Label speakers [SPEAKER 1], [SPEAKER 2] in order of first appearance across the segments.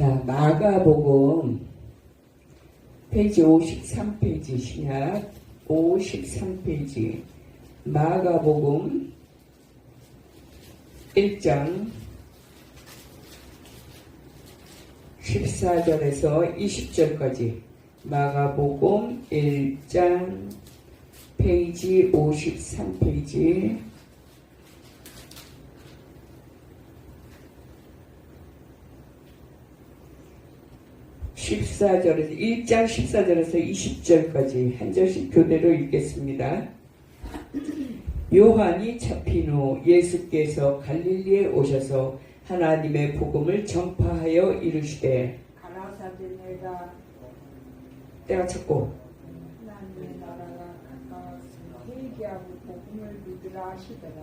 [SPEAKER 1] 자, 마가복음 페이지 53페이지 신약 53페이지 마가복음 1장 14절에서 20절까지 마가복음 1장 페이지 53페이지 14절에서 1장 14절에서 20절까지 한 절씩 교대로 읽겠습니다. 요한이 잡힌 후 예수께서 갈릴리에 오셔서 하나님의 복음을 전파하여 이르시되
[SPEAKER 2] 가라사대 내가
[SPEAKER 1] 때가 찼고
[SPEAKER 2] 하나님의 나라가 가까웠으니 회개하고 복음을 믿으라 하시더라.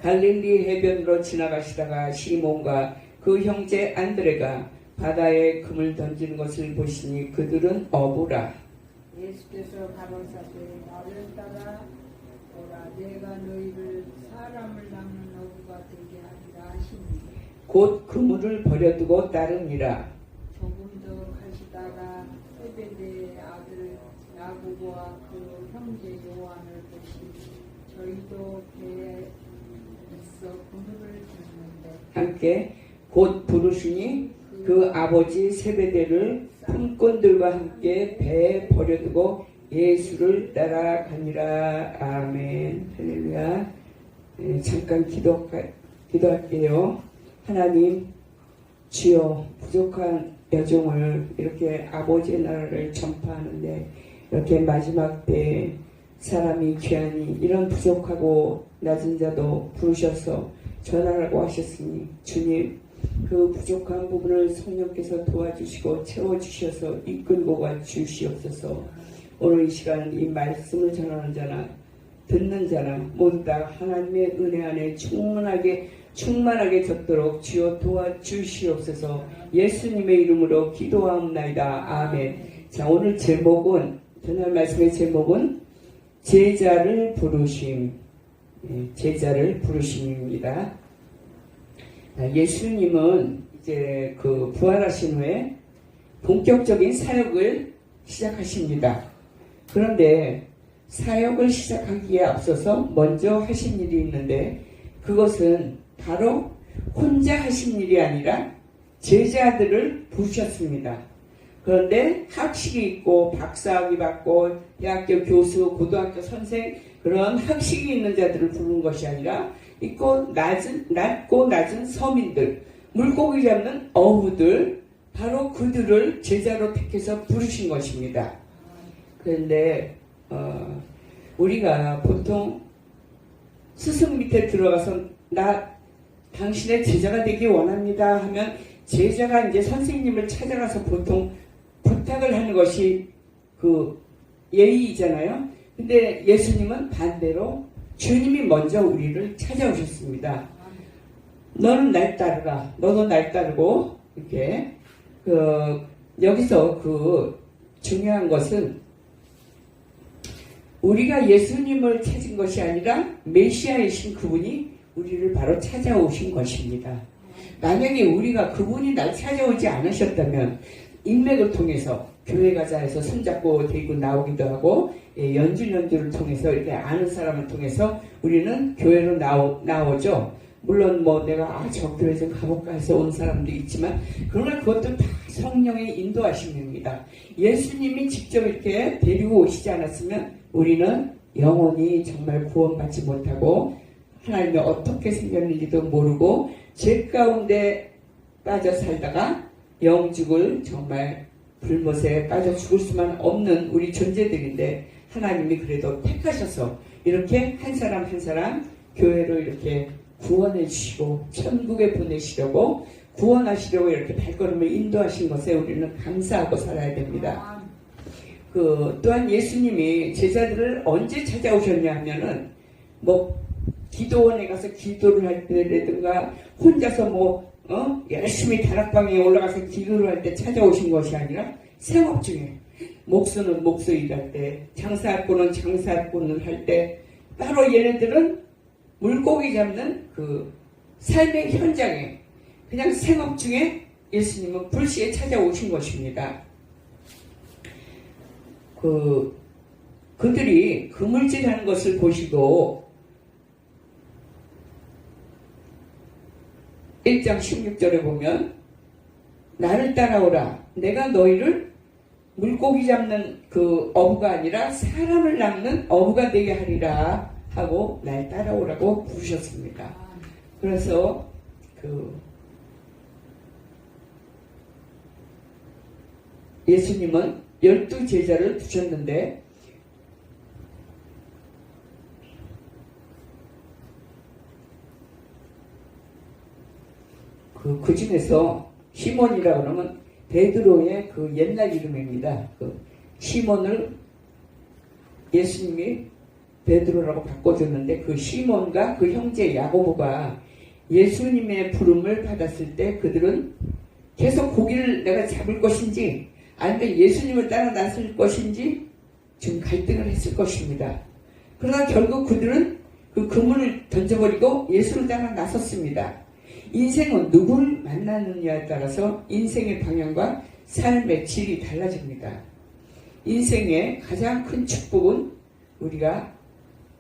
[SPEAKER 1] 갈릴리 해변으로 지나가시다가 시몬과 그 형제 안드레가 바다에 금을 던지는 것을 보시니 그들은 어부라.
[SPEAKER 2] 예수께서 가라사대 나를 따라 오라. 내가 너희를 사람을 낚는 어부가 되게 하리라 하시니
[SPEAKER 1] 곧 그물을 버려두고 따르니라.
[SPEAKER 2] 조금 더 가시다가 세베대의 아들 야고보와 그 형제 요한을 보시니 저희도 배에 있어 그물을 줬는데
[SPEAKER 1] 함께 곧 부르시니 그 아버지 세베대를 품꾼들과 함께 배에 버려두고 예수를 따라가니라. 아멘. 할렐루야. 잠깐 기도할게요. 하나님, 주여, 부족한 여종을 이렇게 아버지의 나라를 전파하는데 이렇게 마지막 때에 사람이 귀하니 이런 부족하고 낮은 자도 부르셔서 전하라고 하셨으니 주님, 그 부족한 부분을 성령께서 도와주시고 채워주셔서 이끌고 가 주시옵소서. 오늘 이 시간 이 말씀을 전하는 자나 듣는 자나 모두 다 하나님의 은혜 안에 충만하게 젖도록 주여 도와주시옵소서. 예수님의 이름으로 기도하옵나이다. 아멘. 자, 오늘 제목은, 전할 말씀의 제목은 제자를 부르심, 제자를 부르심입니다. 예수님은 이제 그 부활하신 후에 본격적인 사역을 시작하십니다. 그런데 사역을 시작하기에 앞서서 먼저 하신 일이 있는데 그것은 바로 혼자 하신 일이 아니라 제자들을 부르셨습니다. 그런데 학식이 있고 박사학위 받고 대학교 교수, 고등학교 선생 그런 학식이 있는 자들을 부르는 것이 아니라 낮고 낮은 서민들, 물고기 잡는 어부들, 바로 그들을 제자로 택해서 부르신 것입니다. 그런데 우리가 보통 스승 밑에 들어가서 나 당신의 제자가 되기 원합니다 하면 제자가 이제 선생님을 찾아가서 보통 부탁을 하는 것이 그 예의이잖아요. 근데 예수님은 반대로 주님이 먼저 우리를 찾아오셨습니다. 너는 날 따르라. 너도 날 따르고 이렇게 여기서 중요한 것은 우리가 예수님을 찾은 것이 아니라 메시아이신 그분이 우리를 바로 찾아오신 것입니다. 만약에 우리가 그분이 날 찾아오지 않으셨다면 인맥을 통해서 교회 가자 해서 손잡고 데리고 나오기도 하고 연주를 통해서 이렇게 아는 사람을 통해서 우리는 교회로 나오죠. 물론 내가 저 교회 좀 가볼까 해서 온 사람도 있지만 그러나 그것도 다 성령의 인도하심입니다. 예수님이 직접 이렇게 데리고 오시지 않았으면 우리는 영원히 정말 구원받지 못하고 하나님이 어떻게 생겼는지도 모르고 죄 가운데 빠져 살다가 영죽을 정말 불못에 빠져 죽을 수만 없는 우리 존재들인데 하나님이 그래도 택하셔서 이렇게 한 사람 한 사람 교회로 이렇게 구원해 주시고 천국에 보내시려고 구원하시려고 이렇게 발걸음을 인도하신 것에 우리는 감사하고 살아야 됩니다. 또한 예수님이 제자들을 언제 찾아오셨냐 하면은 기도원에 가서 기도를 할 때라든가 혼자서 열심히 다락방에 올라가서 기도를 할 때 찾아오신 것이 아니라 생업 중에 목수는 목수 일할 때 장사꾼은 장사꾼을 할 때 바로 얘네들은 물고기 잡는 그 삶의 현장에 그냥 생업 중에 예수님은 불시에 찾아오신 것입니다. 그들이 그물질하는 것을 보시고 1장 16절에 보면 나를 따라오라. 내가 너희를 물고기 잡는 그 어부가 아니라 사람을 낚는 어부가 되게 하리라 하고 날 따라오라고 부르셨습니다. 그래서 예수님은 12제자를 두셨는데 그 중에서 시몬이라고 하면 베드로의 그 옛날 이름입니다. 시몬을 예수님이 베드로라고 바꿔줬는데 그 시몬과 그 형제 야고보가 예수님의 부름을 받았을 때 그들은 계속 고기를 내가 잡을 것인지 아니면 예수님을 따라 나설 것인지 좀 갈등을 했을 것입니다. 그러나 결국 그들은 그 그물을 던져버리고 예수를 따라 나섰습니다. 인생은 누구를 만나느냐에 따라서 인생의 방향과 삶의 질이 달라집니다. 인생의 가장 큰 축복은 우리가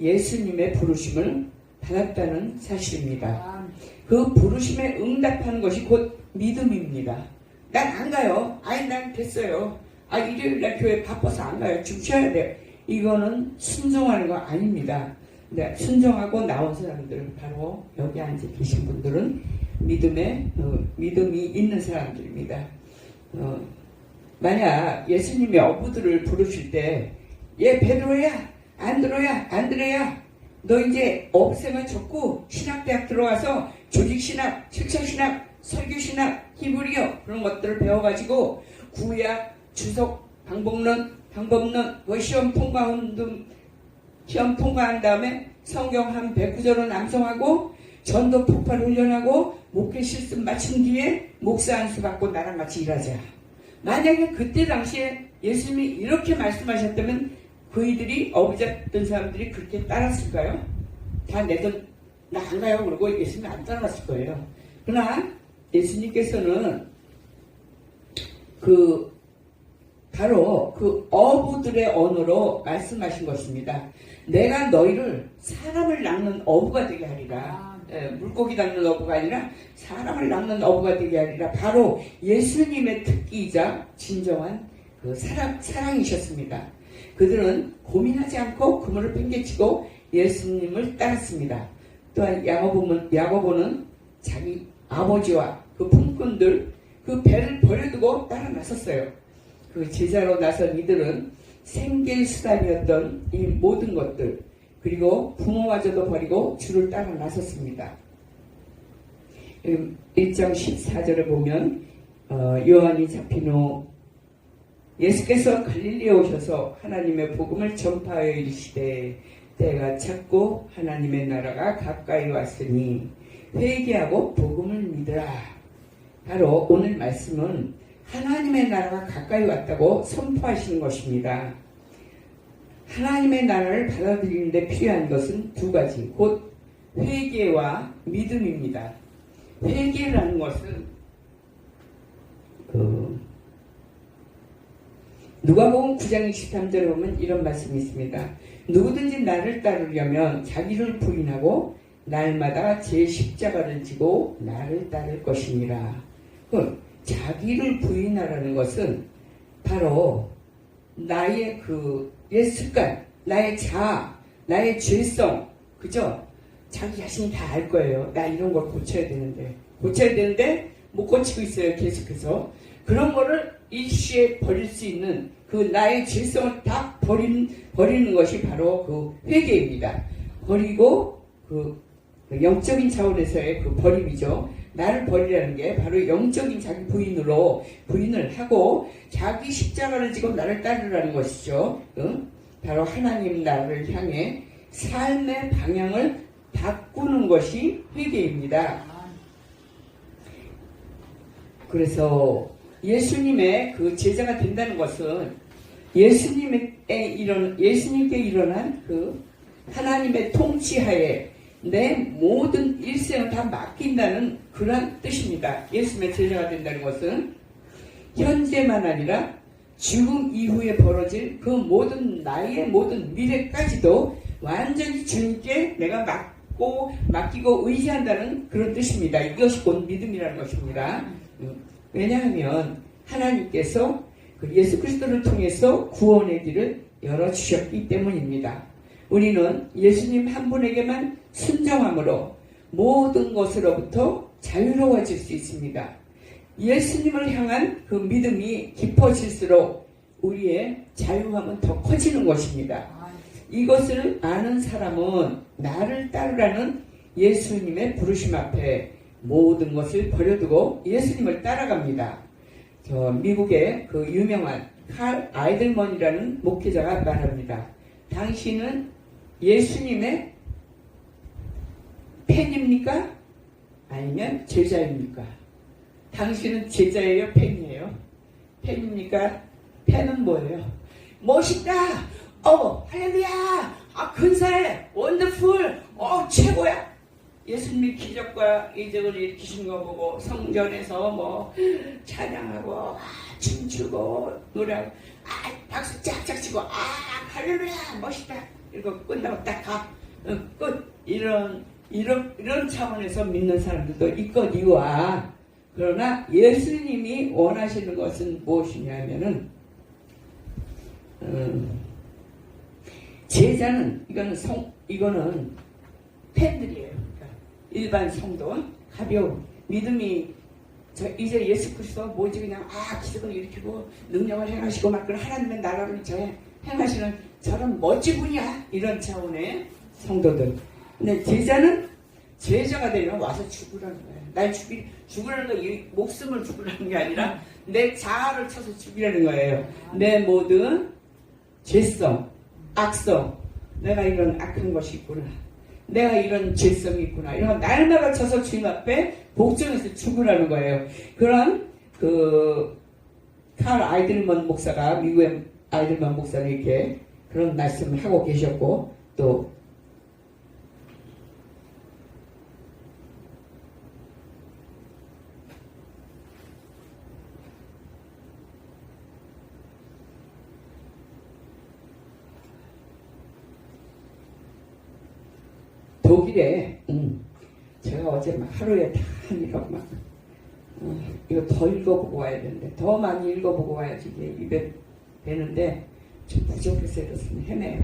[SPEAKER 1] 예수님의 부르심을 받았다는 사실입니다. 그 부르심에 응답하는 것이 곧 믿음입니다. 난 안 가요. 아니 난 됐어요. 일요일날 교회 바빠서 안 가요. 좀 쉬어야 돼요. 이거는 순종하는 거 아닙니다. 네, 순종하고 나온 사람들 바로 여기 앉아 계신 분들은 믿음이 있는 사람들입니다. 만약 예수님이 어부들을 부르실 때 얘 베드로야 안드레야 너 이제 어부생활 접고 신학대학 들어와서 조직신학, 실천신학, 설교신학, 히브리어 그런 것들을 배워가지고 구약, 주석, 방법론 시험 통과한 다음에 성경 한 109절은 암송하고 전도 폭발 훈련하고 목회 실습 마친 뒤에 목사 안수 받고 나랑 같이 일하자. 만약에 그때 당시에 예수님이 이렇게 말씀하셨다면 그이들이 어부 잡던 사람들이 그렇게 따랐을까요? 다 내 돈 나 안 가요 그러고 예수님이 안 따라갔을 거예요. 그러나 예수님께서는 바로 그 어부들의 언어로 말씀하신 것입니다. 내가 너희를 사람을 낚는 어부가 되게 하리라. 물고기 낚는 어부가 아니라 사람을 낚는 어부가 되게 하리라. 바로 예수님의 특기이자 진정한 그 사랑이셨습니다. 그들은 고민하지 않고 그물을 팽개치고 예수님을 따랐습니다. 또한 야고보는 자기 아버지와 그 품꾼들 그 배를 버려두고 따라 나섰어요. 그 제자로 나선 이들은 생길수단이었던 이 모든 것들 그리고 부모마저도 버리고 주를 따라 나섰습니다. 1장 14절에 보면 요한이 잡힌 후 예수께서 갈릴리에 오셔서 하나님의 복음을 전파하여 이르시되 때가 찼고 하나님의 나라가 가까이 왔으니 회개하고 복음을 믿으라. 바로 오늘 말씀은 하나님의 나라가 가까이 왔다고 선포하시는 것입니다. 하나님의 나라를 받아들이는 데 필요한 것은 두 가지, 곧 회개와 믿음입니다. 회개라는 것은 누가복음 9장 23절에 보면 이런 말씀이 있습니다. 누구든지 나를 따르려면 자기를 부인하고 날마다 제 십자가를 지고 나를 따를 것이니라. 자기를 부인하라는 것은 바로 나의 옛 습관, 나의 자아, 나의 죄성, 그죠? 자기 자신이 다 알 거예요. 나 이런 걸 고쳐야 되는데 못 고치고 있어요. 계속해서 그런 거를 일시에 버릴 수 있는 그 나의 죄성을 다 버리는 것이 바로 그 회개입니다. 버리고 그 영적인 차원에서의 그 버림이죠. 나를 버리라는 게 바로 영적인 자기 부인을 하고 자기 십자가를 지고 나를 따르라는 것이죠. 바로 하나님 나라를 향해 삶의 방향을 바꾸는 것이 회개입니다. 그래서 예수님의 그 제자가 된다는 것은 예수님께 일어난 그 하나님의 통치하에 내 모든 일생을 다 맡긴다는 그런 뜻입니다. 예수님의 제자가 된다는 것은 현재만 아니라 죽음 이후에 벌어질 그 모든 나의 모든 미래까지도 완전히 주님께 내가 맡기고 의지한다는 그런 뜻입니다. 이것이 곧 믿음이라는 것입니다. 왜냐하면 하나님께서 그 예수 그리스도를 통해서 구원의 길을 열어주셨기 때문입니다. 우리는 예수님 한 분에게만 순종함으로 모든 것으로부터 자유로워질 수 있습니다. 예수님을 향한 그 믿음이 깊어질수록 우리의 자유함은 더 커지는 것입니다. 이것을 아는 사람은 나를 따르라는 예수님의 부르심 앞에 모든 것을 버려두고 예수님을 따라갑니다. 미국의 그 유명한 칼 아이들먼이라는 목회자가 말합니다. 당신은 예수님의 팬입니까? 아니면 제자입니까? 당신은 제자예요? 팬이에요? 팬입니까? 팬은 뭐예요? 멋있다! 할렐루야! 근사해! 원더풀! 최고야! 예수님이 기적과 이적을 일으키신 거 보고 성전에서 찬양하고 춤추고 노래하고 박수 짝짝 치고 할렐루야! 멋있다! 이거 끝나고 딱 가. 끝! 이런 차원에서 믿는 사람들도 있거니와 그러나 예수님이 원하시는 것은 무엇이냐면은 제자는 이거는 팬들이에요. 그러니까 일반 성도 가벼운 믿음이 이제 예수 그리스도 뭐지 그냥 기적을 일으키고 능력을 행하시고 막 그런 하나님의 나라를 행하시는 저런 멋진 분이야 이런 차원의 성도들. 근데 제자는 제자가 되려면 와서 죽으라는 거예요. 날 죽으라는 거, 이 목숨을 죽으라는 게 아니라 내 자아를 쳐서 죽이라는 거예요. 내 모든 죄성, 악성, 내가 이런 악한 것이 있구나. 내가 이런 죄성이 있구나. 이런 거 날마다 쳐서 주님 앞에 복종해서 죽으라는 거예요. 그런 칼 아이들먼 목사가 미국의 아이들먼 목사는 이렇게 그런 말씀을 하고 계셨고 또 독일에 제가 어제 막 하루에 다 하니까 이거 더 읽어보고 와야 되는데 더 많이 읽어보고 와야지 이게 입에 배는데 좀 부족해서 이렇습니다. 헤매요.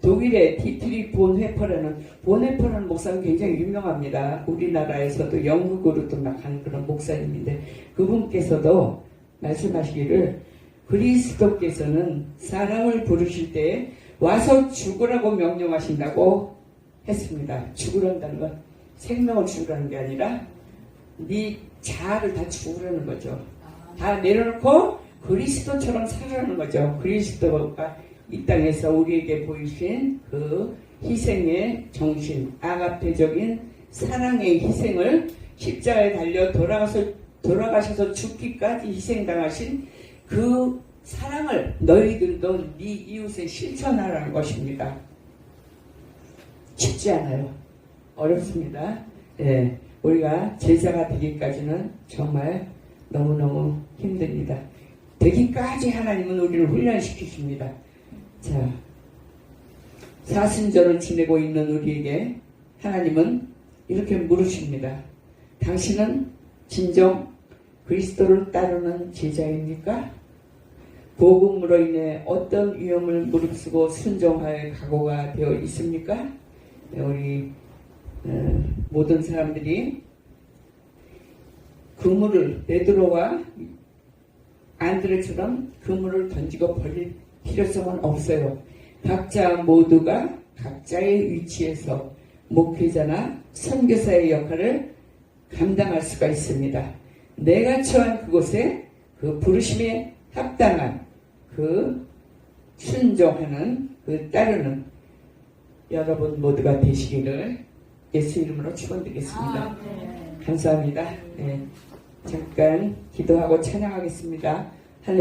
[SPEAKER 1] 독일의 디트리 본헤퍼라는 목사는 굉장히 유명합니다. 우리나라에서도 영국으로도 막 하는 그런 목사님인데 그분께서도 말씀하시기를 그리스도께서는 사람을 부르실 때 와서 죽으라고 명령하신다고 했습니다. 죽으란다는 건 생명을 죽으라는 게 아니라 네 자아를 다 죽으라는 거죠. 다 내려놓고 그리스도처럼 살아라는 거죠. 그리스도가 이 땅에서 우리에게 보이신 그 희생의 정신, 아가페적인 사랑의 희생을 십자가에 달려 돌아가셔서 죽기까지 희생당하신 그 사랑을 너희들도 네 이웃에 실천하라는 것입니다. 쉽지 않아요. 어렵습니다. 예, 우리가 제자가 되기까지는 정말 너무너무 힘듭니다. 되기까지 하나님은 우리를 훈련시키십니다. 자, 사순절을 지내고 있는 우리에게 하나님은 이렇게 물으십니다. 당신은 진정 그리스도를 따르는 제자입니까? 복음으로 인해 어떤 위험을 무릅쓰고 순종할 각오가 되어 있습니까? 우리 모든 사람들이 그물을 베드로와 안드레처럼 그물을 던지고 버릴 필요성은 없어요. 각자 모두가 각자의 위치에서 목회자나 선교사의 역할을 감당할 수가 있습니다. 내가 처한 그곳에 그 부르심에 합당한 그 순종하는 그 따르는 여러분 모두가 되시기를 예수 이름으로 축원드리겠습니다. 감사합니다. 네. 잠깐 기도하고 찬양하겠습니다.